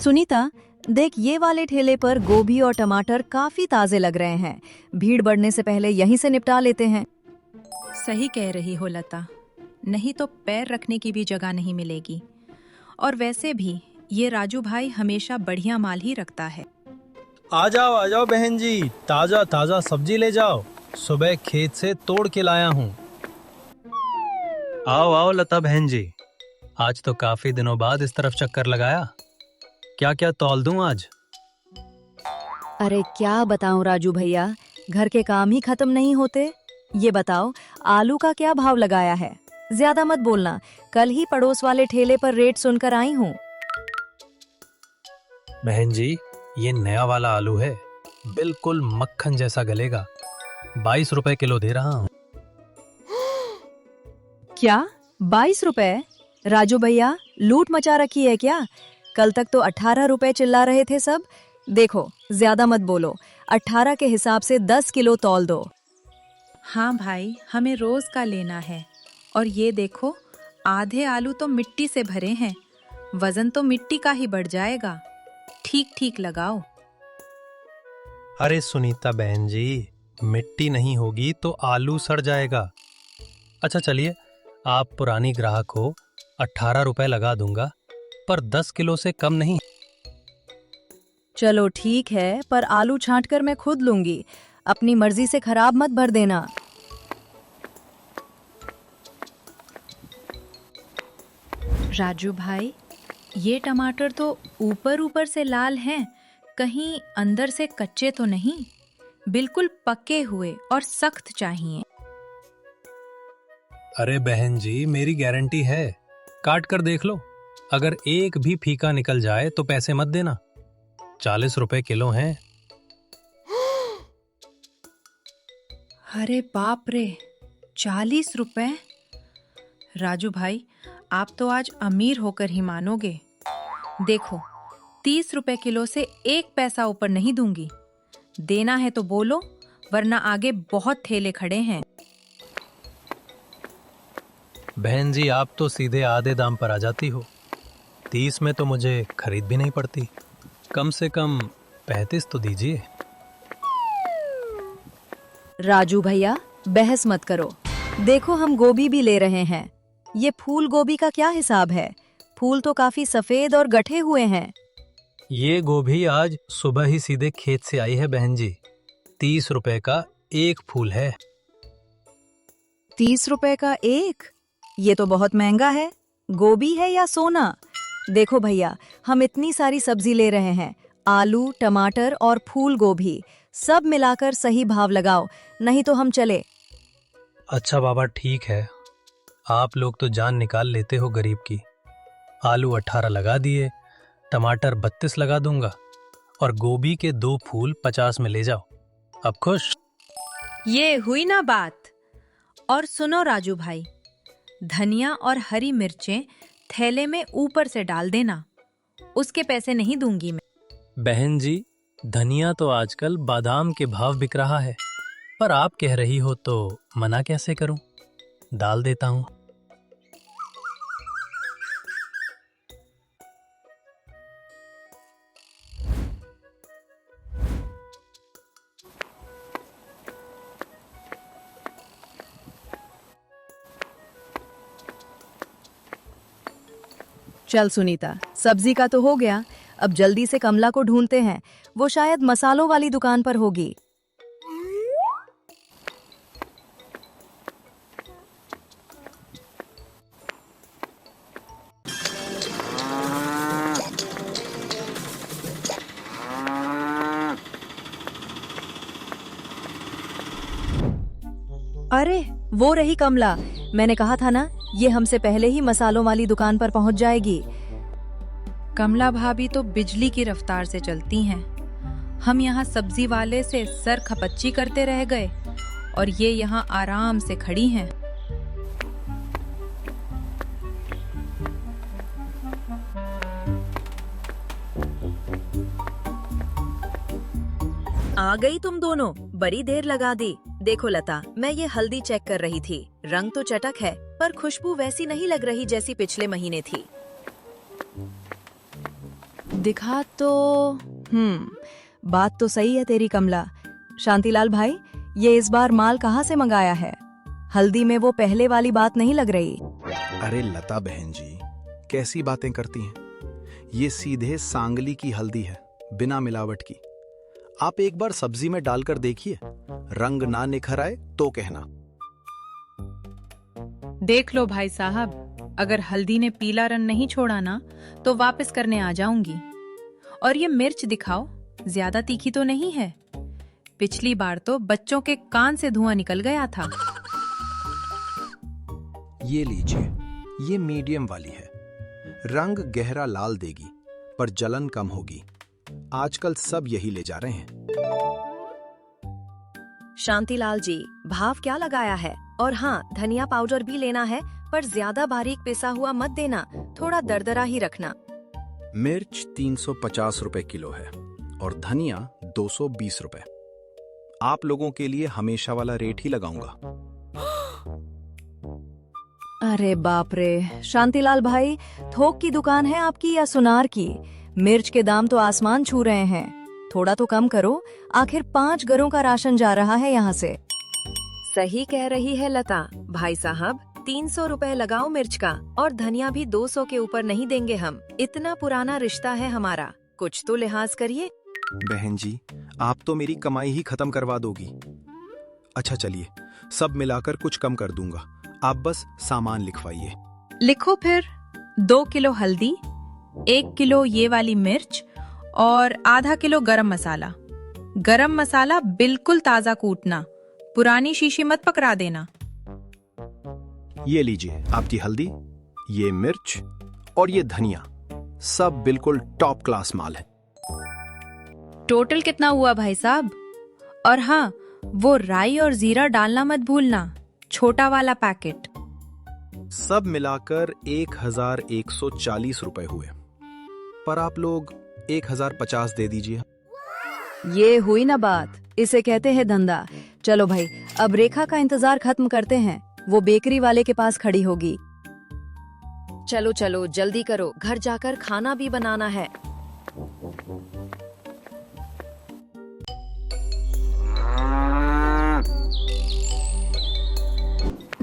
सुनीता, देख ये वाले ठेले पर गोभी और टमाटर काफी ताजे लग रहे हैं। भीड़ बढ़ने से पहले यहीं से निपटा लेते हैं। सही कह रही हो लता, नहीं तो पैर रखने की भी जगह नहीं मिलेगी। और वैसे भी ये राजू भाई हमेशा बढ़िया माल ही रखता है। आ जाओ बहन जी, ताजा ताजा सब्जी ले जाओ, सुबह खेत से तोड़ के लाया हूँ। आओ लता बहन जी, आज तो काफी दिनों बाद इस तरफ चक्कर लगाया। क्या क्या तौल दूं आज? अरे क्या बताऊं राजू भैया, घर के काम ही खत्म नहीं होते। ये बताओ, आलू का क्या भाव लगाया है? ज्यादा मत बोलना, कल ही पड़ोस वाले ठेले पर रेट सुनकर आई हूँ। बहन जी, ये नया वाला आलू है, बिल्कुल मक्खन जैसा गलेगा। 22 रुपए किलो दे रहा हूँ। क्या 22 रुपए? राजू भैया, लूट मचा रखी है क्या? कल तक तो 18 रुपए चिल्ला रहे थे सब। देखो, ज्यादा मत बोलो, 18 के हिसाब से 10 किलो तौल दो। हाँ भाई, हमें रोज का लेना है। और ये देखो, आधे आलू तो मिट्टी से भरे हैं, वजन तो मिट्टी का ही बढ़ जाएगा। ठीक ठीक लगाओ। अरे सुनीता बहन जी, मिट्टी नहीं होगी तो आलू सड़ जाएगा। अच्छा चलिए, आप पुरानी ग्राहक हो, 18 रुपए लगा दूंगा, पर 10 किलो से कम नहीं। चलो ठीक है, पर आलू छांटकर मैं खुद लूंगी। अपनी मर्जी से खराब मत भर देना। राजू भाई, ये टमाटर तो ऊपर ऊपर से लाल हैं, कहीं अंदर से कच्चे तो नहीं? बिल्कुल पके हुए और सख्त चाहिए। अरे बहन जी, मेरी गारंटी है, काट कर देख लो। अगर एक भी फीका निकल जाए तो पैसे मत देना। 40 रुपए किलो हैं। अरे बाप रे, 40 रुपए? राजू भाई, आप तो आज अमीर होकर ही मानोगे। देखो, 30 रुपए किलो से 1 पैसा ऊपर नहीं दूंगी। देना है तो बोलो, वरना आगे बहुत ठेले खड़े हैं। बहन जी, आप तो सीधे आधे दाम पर आ जाती हो। 30 में तो मुझे खरीद भी नहीं पड़ती। कम से कम 35 तो दीजिए। राजू भैया, बहस मत करो। देखो, हम गोभी भी ले रहे हैं। ये फूल गोभी का क्या हिसाब है? फूल तो काफी सफेद और गठे हुए हैं। ये गोभी आज सुबह ही सीधे खेत से आई है बहन जी। 30 रुपए का एक फूल है। 30 रुपए का एक? ये तो बहुत महंगा है। गोभी है या सोना? देखो भैया, हम इतनी सारी सब्जी ले रहे हैं, आलू, टमाटर और फूल गोभी, सब मिलाकर सही भाव लगाओ, नहीं तो हम चले। अच्छा बाबा, ठीक है, आप लोग तो जान निकाल लेते हो गरीब की। आलू 18 लगा दिए, टमाटर 32 लगा दूंगा, और गोभी के 2 फूल 50 में ले जाओ। अब खुश? ये हुई ना बात। और सुनो राजू भाई, धनिया और हरी मिर्चें थैले में ऊपर से डाल देना, उसके पैसे नहीं दूंगी मैं। बहन जी, धनिया तो आजकल बादाम के भाव बिक रहा है, पर आप कह रही हो तो मना कैसे करूं? डाल देता हूं। चल सुनीता, सब्जी का तो हो गया, अब जल्दी से कमला को ढूंढते हैं। वो शायद मसालों वाली दुकान पर होगी। अरे, वो रही कमला। मैंने कहा था ना, ये हमसे पहले ही मसालों वाली दुकान पर पहुंच जाएगी। कमला भाभी तो बिजली की रफ्तार से चलती हैं। हम यहाँ सब्जी वाले से सर खपच्ची करते रह गए, और ये यहाँ आराम से खड़ी हैं। आ गई तुम दोनों, बड़ी देर लगा दी। देखो लता, मैं ये हल्दी चेक कर रही थी। रंग तो चटक है, पर खुशबू वैसी नहीं लग रही जैसी पिछले महीने थी। दिखा तो। बात तो सही है तेरी कमला। शांतिलाल भाई, ये इस बार माल कहाँ से मंगाया है? हल्दी में वो पहले वाली बात नहीं लग रही। अरे लता बहन जी, कैसी बातें करती हैं? ये सीधे सांगली की हल्दी है, बिना मिलावट की। आप एक बार सब्जी में डालकर देखिए, रंग ना निखर आए तो कहना। देख लो भाई साहब, अगर हल्दी ने पीला रंग नहीं छोड़ा ना तो वापस करने आ जाऊंगी। और ये मिर्च दिखाओ, ज्यादा तीखी तो नहीं है? पिछली बार तो बच्चों के कान से धुआं निकल गया था। ये लीजिए, ये मीडियम वाली है। रंग गहरा लाल देगी, पर जलन कम होगी। आजकल सब यही ले जा रहे हैं। शांतिलाल जी, भाव क्या लगाया है? और हाँ, धनिया पाउडर भी लेना है, पर ज्यादा बारीक पिसा हुआ मत देना, थोड़ा दरदरा ही रखना। मिर्च 350 रुपए किलो है और धनिया 220 रुपए। आप लोगों के लिए हमेशा वाला रेट ही लगाऊंगा। अरे बाप रे शांतिलाल भाई, थोक की दुकान है आपकी या सुनार की? मिर्च के दाम तो आसमान छू रहे हैं। थोड़ा तो कम करो, आखिर 5 घरों का राशन जा रहा है यहाँ से। सही कह रही है लता। भाई साहब, 300 रुपए लगाओ मिर्च का, और धनिया भी 200 के ऊपर नहीं देंगे हम। इतना पुराना रिश्ता है हमारा, कुछ तो लिहाज करिए। बहन जी, आप तो मेरी कमाई ही खत्म करवा दोगी। अच्छा चलिए, सब मिलाकर कुछ कम कर दूंगा। आप बस सामान लिखवाइए। लिखो फिर। 2 किलो हल्दी, 1 किलो ये वाली मिर्च और आधा किलो गरम मसाला। गरम मसाला बिल्कुल ताजा कूटना, पुरानी शीशी मत पकड़ा देना। ये लीजिए आपकी हल्दी, ये मिर्च और ये धनिया, सब बिल्कुल टॉप क्लास माल है। टोटल कितना हुआ भाई साहब? और हाँ, वो राई और जीरा डालना मत भूलना, छोटा वाला पैकेट। सब मिलाकर 1140 रुपए हुए, पर आप लोग 1050 दे दीजिए। ये हुई ना बात, इसे कहते हैं धंधा। चलो भाई, अब रेखा का इंतजार खत्म करते हैं, वो बेकरी वाले के पास खड़ी होगी। चलो चलो जल्दी करो, घर जाकर खाना भी बनाना है।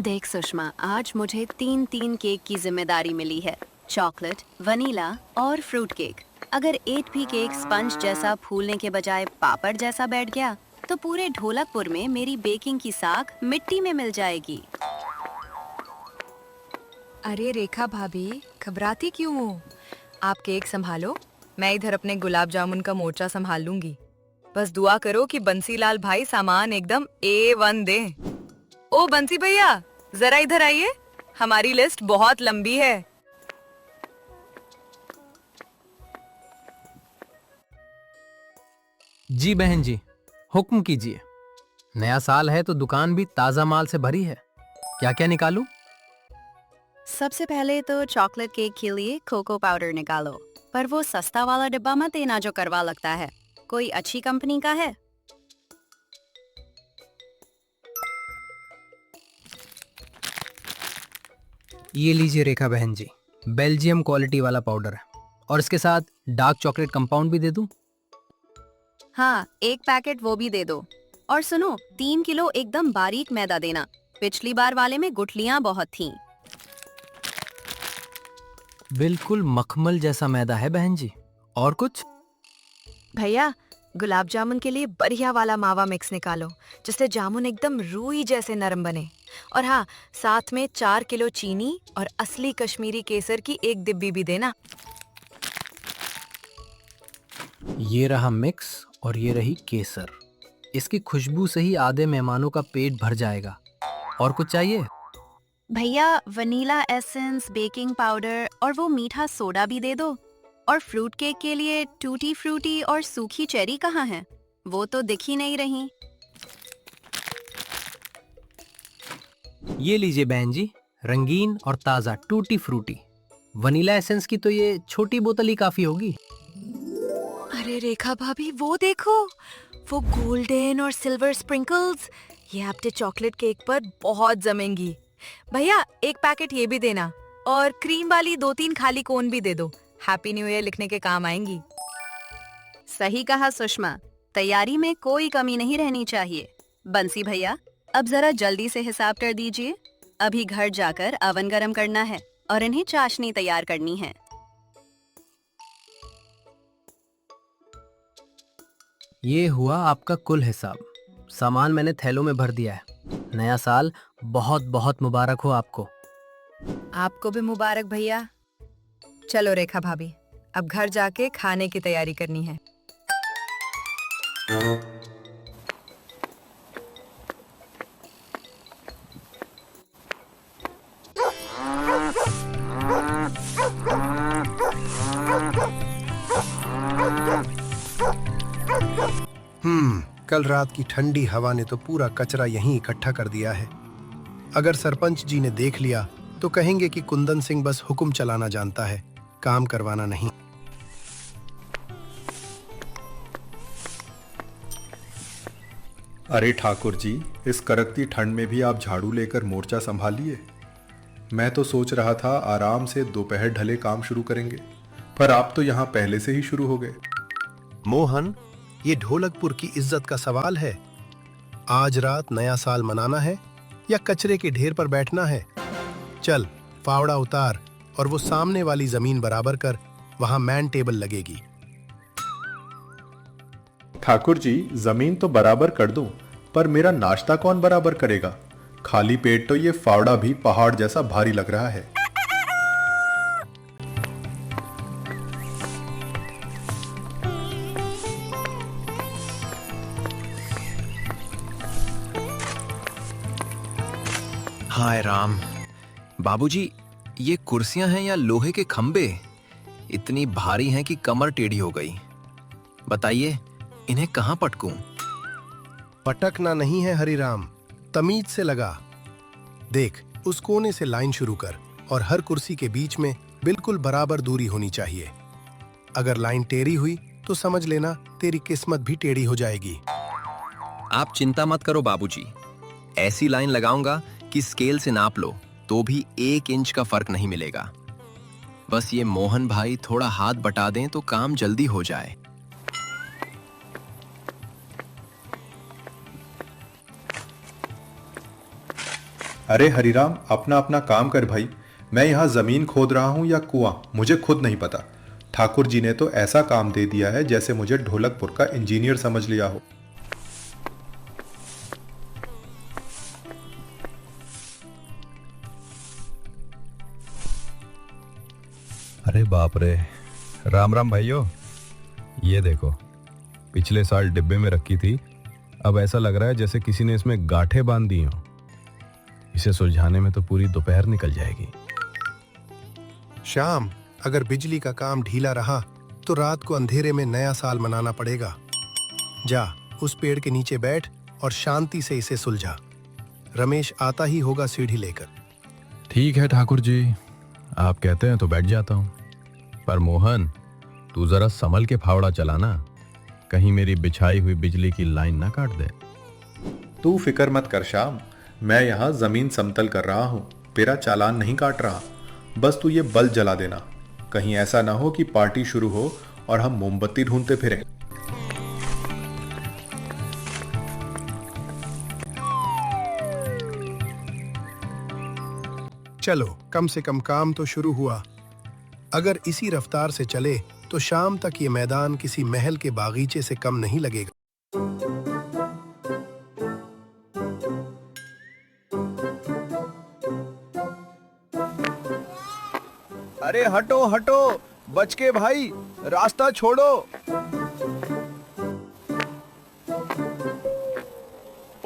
देख सुषमा, आज मुझे 3 केक की जिम्मेदारी मिली है। चॉकलेट, वनीला और फ्रूट केक। अगर एक भी केक स्पंज जैसा फूलने के बजाय पापड़ जैसा बैठ गया तो पूरे ढोलकपुर में मेरी बेकिंग की साख मिट्टी में मिल जाएगी। अरे रेखा भाभी, घबराती क्यों हो? आप केक संभालो, मैं इधर अपने गुलाब जामुन का मोर्चा संभाल लूंगी। बस दुआ करो कि बंसीलाल भाई सामान एकदम A1 दे। ओ बंसी भैया, जरा इधर आइए, हमारी लिस्ट बहुत लंबी है। जी बहन जी, हुक्म कीजिए। नया साल है तो दुकान भी ताजा माल से भरी है। क्या क्या निकालूं? सबसे पहले तो चॉकलेट केक के लिए कोको पाउडर निकालो, पर वो सस्ता वाला डिब्बा मत देना जो करवा लगता है। कोई अच्छी कंपनी का है? ये लीजिए रेखा बहन जी, बेल्जियम क्वालिटी वाला पाउडर है, और इसके साथ डार्क चॉकलेट कंपाउंड भी दे दूं? हाँ, 1 पैकेट वो भी दे दो। और सुनो, 3 किलो एकदम बारीक मैदा देना। पिछली बार वाले में गुठलियां बहुत थीं। बिल्कुल मखमल जैसा मैदा है बहन जी। और कुछ? भैया, गुलाब जामुन के लिए बढ़िया वाला मावा मिक्स निकालो, जिससे जामुन एकदम रूई जैसे नरम बने। और हाँ, साथ में 4 किलो चीनी और असली कश्मीरी केसर की 1 डिब्बी भी देना। ये रहा मिक्स और ये रही केसर। इसकी खुशबू से ही आधे मेहमानों का पेट भर जाएगा। और कुछ चाहिए? भैया, वनीला एसेंस, बेकिंग पाउडर और वो मीठा सोडा भी दे दो। और फ्रूट केक के लिए टूटी फ्रूटी और सूखी चेरी कहाँ हैं? वो तो दिख ही नहीं रही। ये लीजिए बहन जी, रंगीन और ताज़ा टूटी फ्रूटी। वनीला एसेंस की तो ये छोटी बोतल ही काफ़ी होगी। अरे रेखा भाभी, वो देखो, वो गोल्डन और सिल्वर स्प्रिंकल्स, ये आपके चॉकलेट केक पर बहुत जमेंगी। भैया, 1 पैकेट ये भी देना, और क्रीम वाली 2-3 खाली कोन भी दे दो। हैप्पी न्यू ईयर लिखने के काम आएंगी। सही कहा सुषमा, तैयारी में कोई कमी नहीं रहनी चाहिए। बंसी भैया, अब जरा जल्दी से हिसाब कर दीजिए। अभी घर जाकर अवन गरम करना है और इन्हें चाशनी तैयार करनी है। ये हुआ आपका कुल हिसाब। सामान मैंने थैलों में भर दिया है। नया साल बहुत बहुत मुबारक हो आपको। आपको भी मुबारक भैया। चलो रेखा भाभी, अब घर जाके खाने की तैयारी करनी है। कल रात की ठंडी हवा ने तो पूरा कचरा यहीं इकट्ठा कर दिया है। अगर सरपंच जी ने देख लिया तो कहेंगे कि कुंदन सिंह बस हुक्म चलाना जानता है, काम करवाना नहीं। अरे ठाकुर जी, इस कड़कती ठंड में भी आप झाड़ू लेकर मोर्चा संभालिए। मैं तो सोच रहा था आराम से दोपहर ढले काम शुरू करेंगे, पर आप तो यहाँ पहले से ही शुरू हो गए। मोहन, ये ढोलकपुर की इज्जत का सवाल है। आज रात नया साल मनाना है या कचरे के ढेर पर बैठना है? चल फावड़ा उतार और वो सामने वाली जमीन बराबर कर, वहां मैन टेबल लगेगी। ठाकुर जी, जमीन तो बराबर कर दूं, पर मेरा नाश्ता कौन बराबर करेगा? खाली पेट तो ये फावड़ा भी पहाड़ जैसा भारी लग रहा है। हाय राम। बाबूजी, ये कुर्सियां हैं या लोहे के खंबे? इतनी भारी हैं कि कमर टेढ़ी हो गई। बताइए, इन्हें कहां पटकूं? पटकना नहीं है हरिराम, तमीज से लगा। देख, उस कोने से लाइन शुरू कर और हर कुर्सी के बीच में बिल्कुल बराबर दूरी होनी चाहिए। अगर लाइन टेढ़ी हुई तो समझ लेना तेरी किस्मत भी टेढ़ी हो जाएगी। आप चिंता मत करो बाबूजी, ऐसी लाइन लगाऊंगा कि स्केल से नाप लो तो भी 1 इंच का फर्क नहीं मिलेगा। बस ये मोहन भाई थोड़ा हाथ बटा दें तो काम जल्दी हो जाए। अरे हरिराम, अपना अपना काम कर भाई। मैं यहाँ जमीन खोद रहा हूँ या कुआं, मुझे खुद नहीं पता। ठाकुर जी ने तो ऐसा काम दे दिया है जैसे मुझे ढोलकपुर का इंजीनियर समझ लिया हो। अरे बाप रे, राम राम भाइयों। ये देखो, पिछले साल डिब्बे में रखी थी, अब ऐसा लग रहा है जैसे किसी ने इसमें गांठें बांध दी हों। इसे सुलझाने में तो पूरी दोपहर निकल जाएगी। शाम, अगर बिजली का काम ढीला रहा तो रात को अंधेरे में नया साल मनाना पड़ेगा। जा, उस पेड़ के नीचे बैठ और शांति से इसे सुलझा। रमेश आता ही होगा सीढ़ी लेकर। ठीक है ठाकुर जी, आप कहते हैं तो बैठ जाता हूँ। पर मोहन, तू जरा संभल के फावड़ा चलाना, कहीं मेरी बिछाई हुई बिजली की लाइन ना काट दे। तू फिक्र मत कर श्याम, मैं यहाँ जमीन समतल कर रहा हूँ, तेरा चालान नहीं काट रहा। बस तू ये बल्ब जला देना, कहीं ऐसा ना हो कि पार्टी शुरू हो और हम मोमबत्ती ढूंढते फिरें। चलो, कम से कम काम तो शुरू हुआ। अगर इसी रफ्तार से चले तो शाम तक ये मैदान किसी महल के बागीचे से कम नहीं लगेगा। अरे हटो हटो, बच के भाई, रास्ता छोड़ो।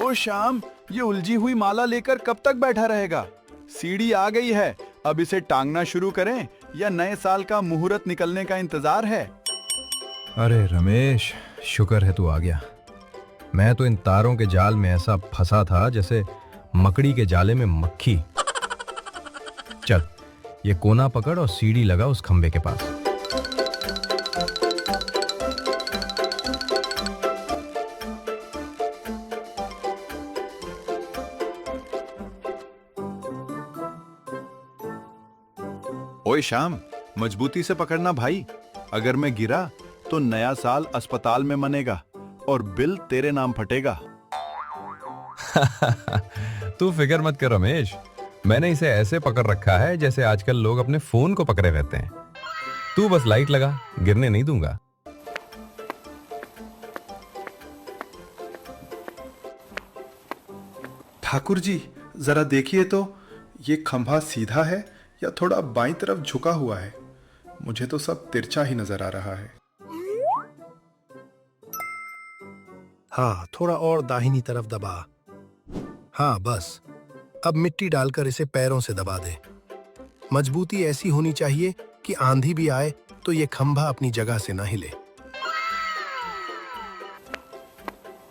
ओ श्याम, ये उलझी हुई माला लेकर कब तक बैठा रहेगा? सीढ़ी आ गई है, अब इसे टांगना शुरू करें या नए साल का मुहूर्त निकलने का इंतजार है? अरे रमेश, शुक्र है तू आ गया। मैं तो इन तारों के जाल में ऐसा फंसा था जैसे मकड़ी के जाले में मक्खी। चल, ये कोना पकड़ और सीढ़ी लगा उस खंबे के पास। ओए श्याम, मजबूती से पकड़ना भाई, अगर मैं गिरा तो नया साल अस्पताल में मनेगा और बिल तेरे नाम फटेगा। तू फिक्र मत कर रमेश, मैंने इसे ऐसे पकड़ रखा है जैसे आजकल लोग अपने फोन को पकड़े रहते हैं। तू बस लाइट लगा, गिरने नहीं दूंगा। ठाकुर जी जरा देखिए तो, ये खंभा सीधा है या थोड़ा बाईं तरफ झुका हुआ है? मुझे तो सब तिरछा ही नजर आ रहा है। हाँ, थोड़ा और दाहिनी तरफ दबा। हाँ बस, अब मिट्टी डालकर इसे पैरों से दबा दे। मजबूती ऐसी होनी चाहिए कि आंधी भी आए तो ये खंभा अपनी जगह से ना हिले।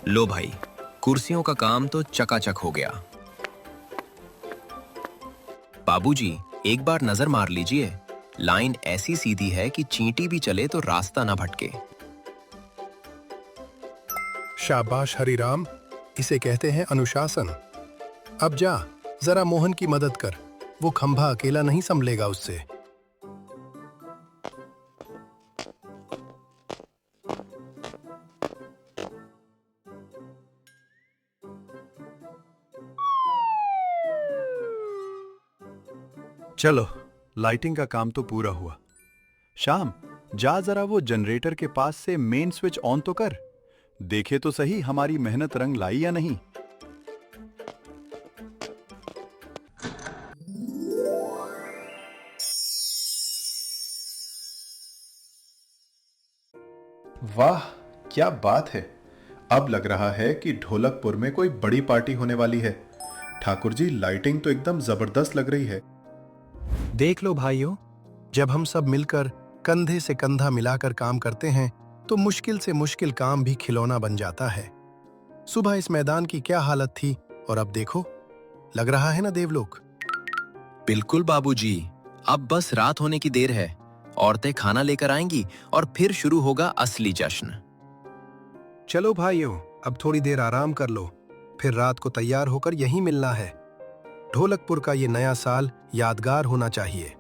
लो भाई, कुर्सियों का काम तो चकाचक हो गया। बाबूजी, एक बार नजर मार लीजिए, लाइन ऐसी सीधी है कि चींटी भी चले तो रास्ता ना भटके। शाबाश हरिराम, इसे कहते हैं अनुशासन। अब जा, जरा मोहन की मदद कर, वो खंभा अकेला नहीं संभलेगा उससे। चलो, लाइटिंग का काम तो पूरा हुआ। शाम, जा जरा वो जनरेटर के पास से मेन स्विच ऑन तो कर, देखे तो सही हमारी मेहनत रंग लाई या नहीं। वाह क्या बात है, अब लग रहा है कि ढोलकपुर में कोई बड़ी पार्टी होने वाली है। ठाकुर जी, लाइटिंग तो एकदम जबरदस्त लग रही है। देख लो भाइयों, जब हम सब मिलकर कंधे से कंधा मिलाकर काम करते हैं तो मुश्किल से मुश्किल काम भी खिलौना बन जाता है। सुबह इस मैदान की क्या हालत थी और अब देखो, लग रहा है ना देवलोक। बिल्कुल बाबूजी, अब बस रात होने की देर है। औरतें खाना लेकर आएंगी और फिर शुरू होगा असली जश्न। चलो भाइयों, अब थोड़ी देर आराम कर लो, फिर रात को तैयार होकर यहीं मिलना है। ढोलकपुर का ये नया साल यादगार होना चाहिए।